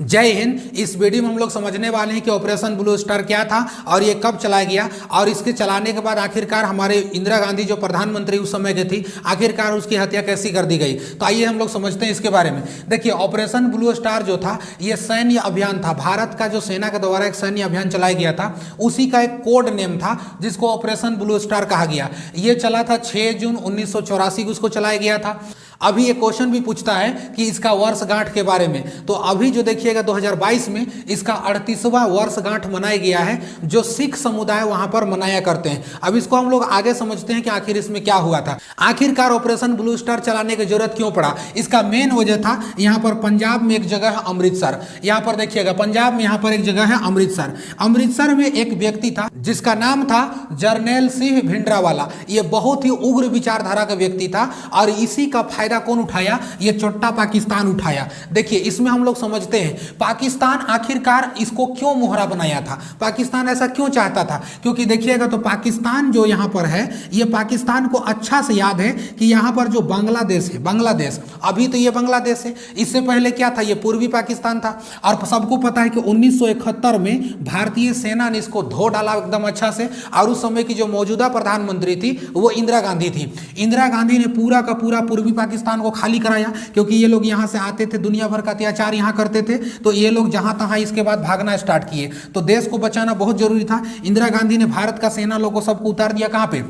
जय हिंद। इस वीडियो में हम लोग समझने वाले हैं कि ऑपरेशन ब्लू स्टार क्या था और ये कब चलाया गया और इसके चलाने के बाद आखिरकार हमारे इंदिरा गांधी जो प्रधानमंत्री उस समय के थी, आखिरकार उसकी हत्या कैसी कर दी गई। तो आइए हम लोग समझते हैं इसके बारे में। देखिए, ऑपरेशन ब्लू स्टार जो था ये सैन्य अभियान था। भारत का जो सेना के द्वारा एक सैन्य अभियान चलाया गया था, उसी का एक कोड नेम था जिसको ऑपरेशन ब्लू स्टार कहा गया। ये चला था 6 जून 1984 को उसको चलाया गया था। अभी ये क्वेश्चन भी पूछता है कि इसका वर्षगांठ के बारे में, तो अभी जो देखिएगा 2022 में इसका 38वां वर्षगांठ मनाया गया है, जो सिख समुदाय वहां पर मनाया करते हैं। अब इसको हम लोग आगे समझते हैं कि आखिर इसमें क्या हुआ था, आखिरकार ऑपरेशन ब्लू स्टार चलाने की जरूरत क्यों पड़ा। इसका मेन वजह था यहाँ पर पंजाब में एक जगह है अमृतसर। यहाँ पर देखिएगा पंजाब में यहाँ पर एक जगह है अमृतसर। अमृतसर में एक व्यक्ति था जिसका नाम था जरनैल सिंह भिंडरावाला। ये बहुत ही उग्र विचारधारा का व्यक्ति था और इसी का फायदा कौन उठाया, ये चोट्टा पाकिस्तान उठाया। देखिए, इसमें हम लोग समझते हैं पाकिस्तान आखिरकार इसको क्यों मोहरा बनाया था, पाकिस्तान ऐसा क्यों चाहता था। क्योंकि देखिएगा तो पाकिस्तान जो यहाँ पर है, ये पाकिस्तान को अच्छा से याद है कि यहाँ पर जो बांग्लादेश है, बांग्लादेश अभी तो ये बांग्लादेश है, इससे पहले क्या था, ये पूर्वी पाकिस्तान था। और सबको पता है कि 1971 में भारतीय सेना ने इसको धो डाला एकदम अच्छा से। और उस समय की जो मौजूदा प्रधानमंत्री थी वो इंदिरा गांधी थी। इंदिरा गांधी ने पूरा का पूरा पूर्वी पाकिस्तान को खाली कराया, क्योंकि ये लोग यहां से आते थे, दुनिया भर का अत्याचार यहां करते थे, तो ये लोग जहां तहां इसके बाद भागना स्टार्ट किए। तो देश को बचाना बहुत जरूरी था। इंदिरा गांधी ने भारत का सेना लोगों सबको उतार दिया कहां पे,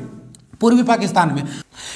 पूर्वी पाकिस्तान में।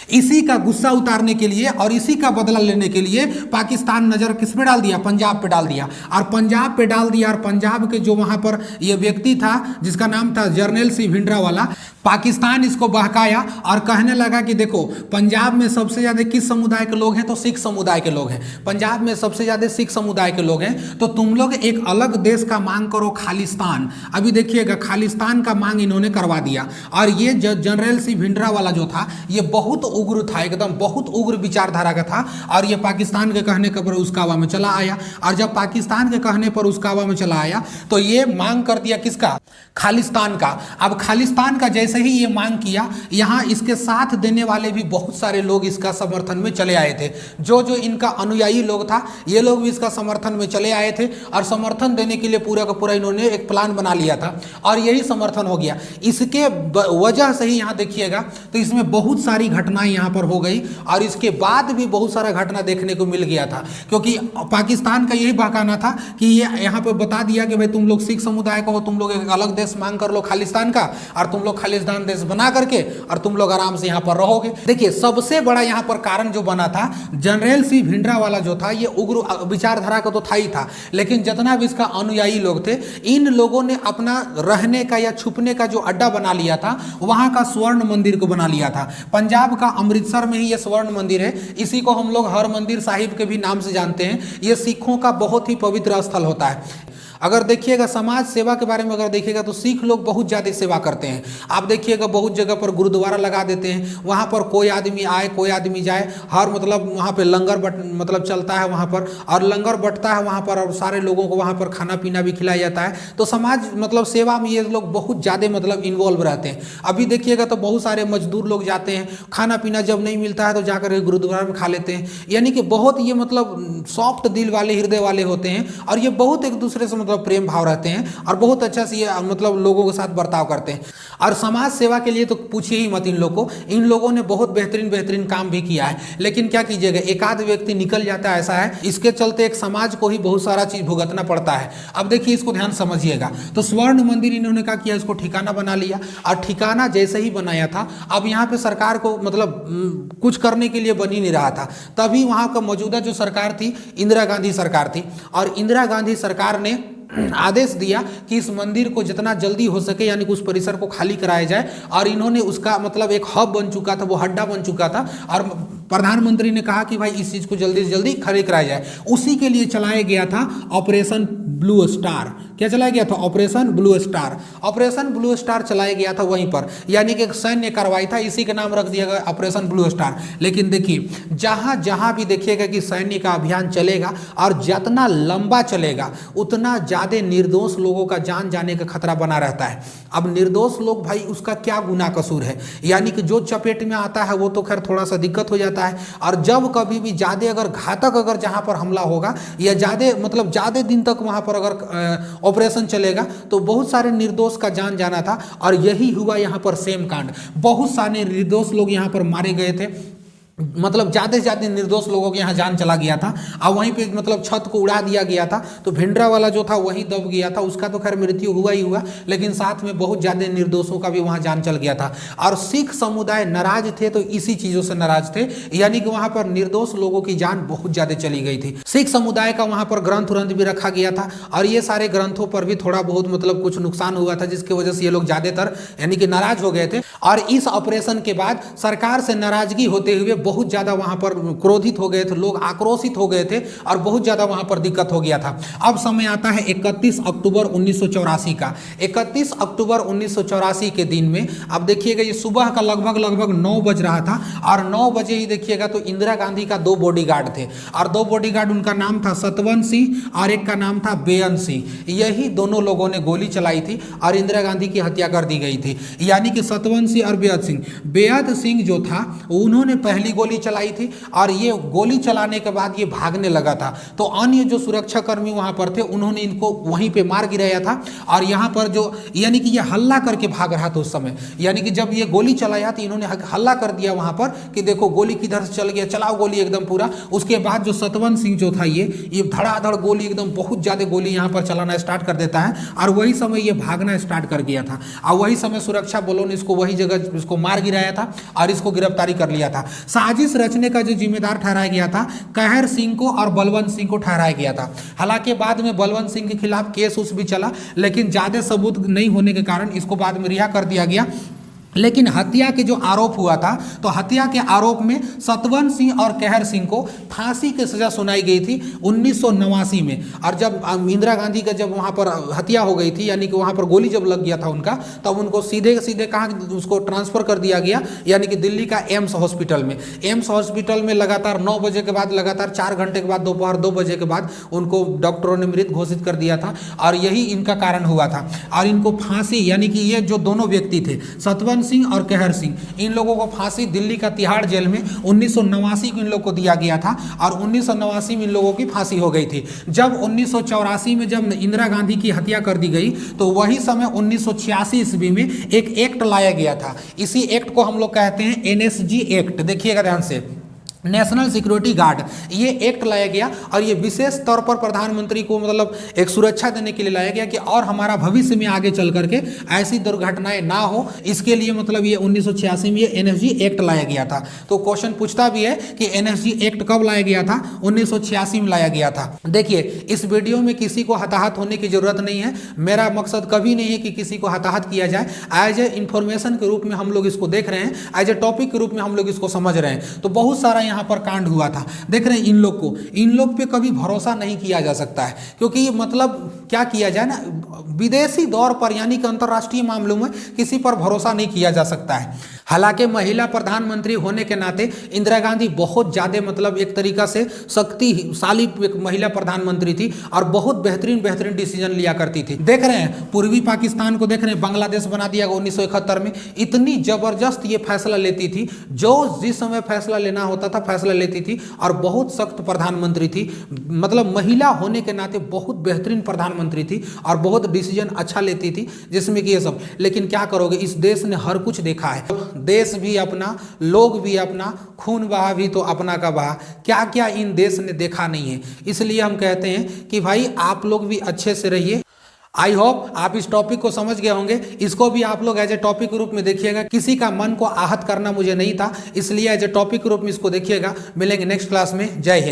इसी का गुस्सा उतारने के लिए और इसी का बदला लेने के लिए पाकिस्तान नजर किस पे डाल दिया, पंजाब पे डाल दिया। और पंजाब पे डाल दिया और पंजाब के जो वहां पर ये व्यक्ति था जिसका नाम था जरनैल सिंह भिंडरावाला, पाकिस्तान इसको बहकाया और कहने लगा कि देखो, पंजाब में सबसे ज्यादा किस समुदाय के लोग हैं, तो सिख समुदाय के लोग हैं। पंजाब में सबसे ज्यादा सिख समुदाय के लोग हैं, तो तुम लोग एक अलग देश का मांग करो, खालिस्तान। अभी देखिएगा खालिस्तान का मांग इन्होंने करवा दिया। और ये जनरल सिंह भिंडरावाला जो था ये बहुत उग्र था, एकदम बहुत उग्र विचारधारा का था। और ये पाकिस्तान के कहने पर उसकावा में चला आया। और जब पाकिस्तान के कहने पर उसकावा में चला आया तो ये मांग कर दिया किसका, खालिस्तान का। अब खालिस्तान का जैसे ही ये मांग किया, यहाँ इसके साथ देने वाले भी बहुत सारे लोग इसका समर्थन में चले आए थे। जो जो इनका अनुयायी लोग था, ये लोग भी इसका समर्थन में चले आए थे और समर्थन देने के लिए पूरा का पूरा इन्होंने एक प्लान बना लिया था और यही समर्थन हो गया। इसके वजह से ही यहाँ देखिएगा तो इसमें बहुत सारी घटनाएं यहाँ पर हो गई और इसके बाद भी बहुत सारा घटना देखने को मिल गया था। क्योंकि पाकिस्तान का यही बहाना था कि ये यहाँ पर बता दिया कि भाई तुम लोग सिख समुदाय को हो, तुम लोग एक अलग देश मांग कर लो खालिस्तान का, और तुम लोग खालिस्तान देश बना करके और तुम लोग आराम से यहाँ पर रहोगे। देखिए, सबसे बड़ा यहाँ पर कारण जो बना था, जनरल सिंह भिंडरावाला जो था ये उग्र विचारधारा का तो था ही था, लेकिन जितना भी इसका अनुयायी लोग थे, इन लोगों ने अपना रहने का या छुपने का जो अड्डा बना लिया था, वहां का स्वर्ण मंदिर को बना लिया था। पंजाब का अमृतसर में ही ये स्वर्ण मंदिर है। इसी को हम लोग हरमंदिर साहिब के भी नाम से जानते हैं। ये सिखों का बहुत ही पवित्र स्थल होता है। अगर देखिएगा समाज सेवा के बारे में अगर देखिएगा तो सिख लोग बहुत ज़्यादा सेवा करते हैं। आप देखिएगा बहुत जगह पर गुरुद्वारा लगा देते हैं, वहाँ पर कोई आदमी आए कोई आदमी जाए, हर मतलब वहाँ पे लंगर मतलब चलता है वहाँ पर, और लंगर बंटता है वहाँ पर और सारे लोगों को वहाँ पर खाना पीना भी खिलाया जाता है। तो समाज मतलब सेवा में ये लोग बहुत ज़्यादा मतलब इन्वॉल्व रहते हैं। अभी देखिएगा तो बहुत सारे मजदूर लोग जाते हैं, खाना पीना जब नहीं मिलता है तो जाकर गुरुद्वारा में खा लेते हैं। यानी कि बहुत ये मतलब सॉफ्ट दिल वाले, हृदय वाले होते हैं और ये बहुत एक दूसरे से मतलब प्रेम भाव रहते हैं और बहुत अच्छा से ये मतलब लोगों के साथ बर्ताव करते हैं। और समाज सेवा के लिए तो पूछिए ही मत इन लोगों ने बहुत बेहतरीन काम भी किया है। लेकिन क्या कीजिएगा, एक आध व्यक्ति निकल जाता है, ऐसा है। इसके चलते एक समाज को ही बहुत सारा चीज भुगतना पड़ता है। अब देखिए, इसको ध्यान समझिएगा। तो स्वर्ण मंदिर इन्होंने क्या किया, इसको ठिकाना बना लिया और ठिकाना जैसे ही बनाया था, अब यहाँ पे सरकार को मतलब कुछ करने के लिए बन ही नहीं रहा था। तभी वहाँ का मौजूदा जो सरकार थी, इंदिरा गांधी सरकार थी, और इंदिरा गांधी सरकार ने आदेश दिया कि इस मंदिर को जितना जल्दी हो सके यानी कि उस परिसर को खाली कराया जाए। और इन्होंने उसका मतलब एक हब बन चुका था, वो हड्डा बन चुका था, और प्रधानमंत्री ने कहा कि भाई इस चीज को जल्दी से जल्दी खाली कराया जाए। उसी के लिए चलाया गया था ऑपरेशन ब्लू स्टार। क्या चलाया गया था, operation blue star. Operation blue star चलाया गया था वहीं पर, यानी कि एक सैन्य कार्रवाई था, इसी का नाम रख दिया गया ऑपरेशन ब्लू स्टार। लेकिन देखिए, जहां जहां भी देखिएगा कि सैन्य का अभियान चलेगा और जितना लंबा चलेगा उतना ज्यादा निर्दोष लोगों का जान जाने का खतरा बना रहता है। अब निर्दोष लोग भाई उसका क्या गुनाह कसूर है, यानी कि जो चपेट में आता है वो तो खैर थोड़ा सा दिक्कत हो जाता देता है। और जब कभी भी ज़्यादा अगर घातक अगर जहाँ पर हमला होगा या ज़्यादा मतलब ज़्यादा दिन तक वहाँ पर अगर ऑपरेशन चलेगा तो बहुत सारे निर्दोष का जान जाना था। और यही हुआ यहाँ पर सेम कांड, बहुत सारे निर्दोष लोग यहाँ पर मारे गए थे, मतलब ज़्यादा से ज़्यादा निर्दोष लोगों के यहाँ जान चला गया था। और वहीं पे मतलब छत को उड़ा दिया गया था, तो भिंडरा वाला जो था वही दब गया था, उसका तो खैर मृत्यु हुआ ही हुआ, लेकिन साथ में बहुत ज़्यादा निर्दोषों का भी वहाँ जान चल गया था। और सिख समुदाय नाराज थे तो इसी चीज़ों से नाराज थे, यानी कि वहाँ पर निर्दोष लोगों की जान बहुत ज़्यादा चली गई थी। सिख समुदाय का वहाँ पर ग्रंथ व्रंथ भी रखा गया था और ये सारे ग्रंथों पर भी थोड़ा बहुत मतलब कुछ नुकसान हुआ था, जिसकी वजह से ये लोग ज़्यादातर यानी कि नाराज हो गए थे। और इस ऑपरेशन के बाद सरकार से नाराजगी होते हुए बहुत ज़्यादा वहाँ पर क्रोधित हो गए थे लोग, आक्रोशित हो गए थे और बहुत ज़्यादा वहाँ पर दिक्कत हो गया था। अब समय आता है 31 अक्टूबर 1984 का। 31 अक्टूबर 1984 के दिन में अब देखिएगा ये सुबह का लगभग 9 बज रहा था और 9 बजे ही देखिएगा तो इंदिरा गांधी का 2 बॉडीगार्ड थे और 2 बॉडीगार्ड, उनका नाम था सतवंत सिंह और एक का नाम था बेअंत सिंह। यही दोनों लोगों ने गोली चलाई थी और इंदिरा गांधी की हत्या कर दी गई थी, यानी कि सतवंत सिंह और बेअंत सिंह। बेअंत सिंह जो था उन्होंने पहली गोली चलाई थी और ये गोली चलाने के बाद ये भागने लगा था, तो अन्य जो सुरक्षा कर्मी वहां पर थे उन्होंने इनको वहीं पे मार गिराया था। और यहाँ पर जो यानी कि ये हल्ला करके भाग रहा था उस समय, यानी कि जब ये गोली चलाया तो इन्होंने हल्ला कर दिया वहां पर कि देखो गोली किधर से चल गया, चलाओ गोली एकदम पूरा। उसके बाद जो सतवंत सिंह जो था ये धड़ाधड़ गोली एकदम बहुत ज्यादा गोली यहाँ पर चलाना स्टार्ट कर देता है और वही समय ये भागना स्टार्ट कर गया था और वही समय सुरक्षा बलों ने इसको वही जगह इसको मार गिराया था और इसको गिरफ्तारी कर लिया था। साजिश रचने का जो जिम्मेदार ठहराया गया था कहर सिंह को और बलवंत सिंह को ठहराया गया था। हालांकि बाद में बलवंत सिंह के खिलाफ केस उस भी चला, लेकिन ज्यादा सबूत नहीं होने के कारण इसको बाद में रिहा कर दिया गया। लेकिन हत्या के जो आरोप हुआ था तो हत्या के आरोप में सतवंत सिंह और कहर सिंह को फांसी की सजा सुनाई गई थी 1989 में। और जब इंदिरा गांधी का जब वहां पर हत्या हो गई थी, यानी कि वहां पर गोली जब लग गया था उनका, तब उनको सीधे सीधे कहाँ उसको ट्रांसफर कर दिया गया, यानी कि दिल्ली का एम्स हॉस्पिटल में। एम्स हॉस्पिटल में लगातार 9 बजे के बाद लगातार 4 घंटे के बाद दोपहर 2 बजे के बाद उनको डॉक्टरों ने मृत घोषित कर दिया था और यही इनका कारण हुआ था। और इनको फांसी, यानी कि ये जो दोनों व्यक्ति थे सतवंत सिंह और कहर सिंह, इन लोगों को फांसी दिल्ली का तिहाड़ जेल में 1989 को इन लोगों को दिया गया था और 1989 में इन लोगों की फांसी हो गई थी। जब 1984 में जब इंदिरा गांधी की हत्या कर दी गई तो वही समय 1986 ईस्वी में एक एक्ट लाया गया था। इसी एक्ट को हम लोग कहते हैं NSG एक्ट। देखिएगा ध्यान से, नेशनल सिक्योरिटी गार्ड, ये एक्ट लाया गया और ये विशेष तौर पर प्रधानमंत्री को मतलब एक सुरक्षा देने के लिए लाया गया कि और हमारा भविष्य में आगे चल करके ऐसी दुर्घटनाएं ना हो, इसके लिए मतलब ये 1986 में ये NSG एक्ट लाया गया था। तो क्वेश्चन पूछता भी है कि NSG एक्ट कब लाया गया था? 1986 में लाया गया था। देखिए इस वीडियो में किसी को हताहत होने की जरूरत नहीं है, मेरा मकसद कभी नहीं है कि किसी को हताहत किया जाए। एज ए इंफॉर्मेशन के रूप में हम लोग इसको देख रहे हैं, एज ए टॉपिक के रूप में हम लोग इसको समझ रहे हैं। तो बहुत सारा यहाँ पर कांड हुआ था, देख रहे हैं। इन लोग पे कभी भरोसा नहीं किया जा सकता है, क्योंकि मतलब क्या किया जाए ना, विदेशी दौर पर यानी कि अंतर्राष्ट्रीय मामलों में किसी पर भरोसा नहीं किया जा सकता है। हालांकि महिला प्रधानमंत्री होने के नाते इंदिरा गांधी बहुत ज़्यादा मतलब एक तरीका से शक्तिशाली एक महिला प्रधानमंत्री थी और बहुत बेहतरीन डिसीजन लिया करती थी। देख रहे हैं पूर्वी पाकिस्तान को, देख रहे हैं बांग्लादेश बना दिया 1971 में। इतनी जबरदस्त ये फैसला लेती थी, जो जिस समय फैसला लेना होता था फैसला लेती थी और बहुत सख्त प्रधानमंत्री थी। मतलब महिला होने के नाते बहुत बेहतरीन प्रधानमंत्री थी और बहुत डिसीजन अच्छा लेती थी, जिसमें कि ये सब। लेकिन क्या करोगे, इस देश ने हर कुछ देखा है, देश भी अपना, लोग भी अपना, खून बहा भी तो अपना का बहा, क्या क्या इन देश ने देखा नहीं है। इसलिए हम कहते हैं कि भाई आप लोग भी अच्छे से रहिए। आई होप आप इस टॉपिक को समझ गए होंगे। इसको भी आप लोग एज ए टॉपिक के रूप में देखिएगा, किसी का मन को आहत करना मुझे नहीं था, इसलिए एज ए टॉपिक के रूप में इसको देखिएगा। मिलेंगे नेक्स्ट क्लास में। जय हिंद।